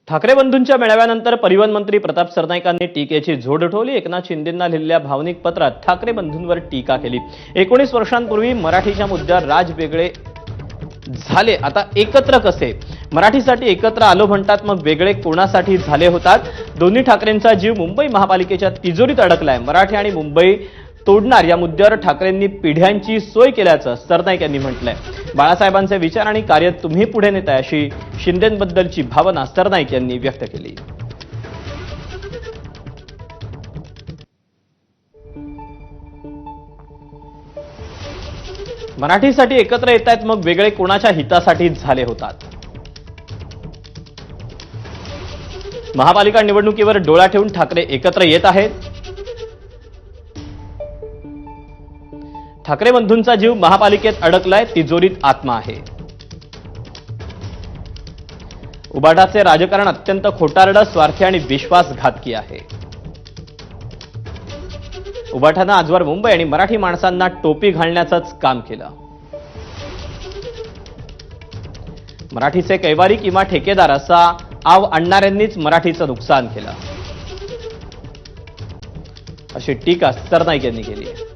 ठाकरे बंधूंच्या मेळाव्यानंतर परिवहन मंत्री प्रताप सरनाईकांनी टीकेची झोड उठवली। एकनाथ शिंदेंना लिहिलेल्या भावनिक पत्रात ठाकरे बंधूंवर टीका केली। 19 वर्षांपूर्वी मराठीच्या मुद्द्यावर राज वेगळे झाले, आता एकत्र कसे? मराठीसाठी एकत्र आलो म्हणतात, मग वेगळे कोणासाठी झाले होतात? दोन्ही ठाकरेंचा जीव मुंबई महापालिकेच्या तिजोरीत अडकलाय। मराठी आणि मुंबई तोडणार या मुद्द्यावर ठाकरेंनी पिढ्यांची सोय केल्याचं सरनाईक यांनी म्हटलंय। बाळासाहेबांचे विचार आणि कार्य तुम्ही पुढे नेताय अशी शिंदेंबद्दलची भावना सरनाईक यांनी व्यक्त केली। मराठीसाठी एकत्र येत आहेत, मग वेगळे कोणाच्या हितासाठी झाले होतात? महापालिका निवडणुकीवर डोळा ठेवून ठाकरे एकत्र येत आहेत। ठाकरे बंधूंचा जीव महापालिकेत अडकलाय, तिजोरीत आत्मा आहे। उबाटाचे राजकारण अत्यंत खोटारडं, स्वार्थी आणि विश्वासघातकी आहे। उबाटानं आजवर मुंबई आणि मराठी माणसांना टोपी घालण्याचंच काम केलं। मराठीचे कैवारी किंवा ठेकेदार असा आव आणणाऱ्यांनीच मराठीचं नुकसान केलं, अशी टीका सरनाईक यांनी केली आहे।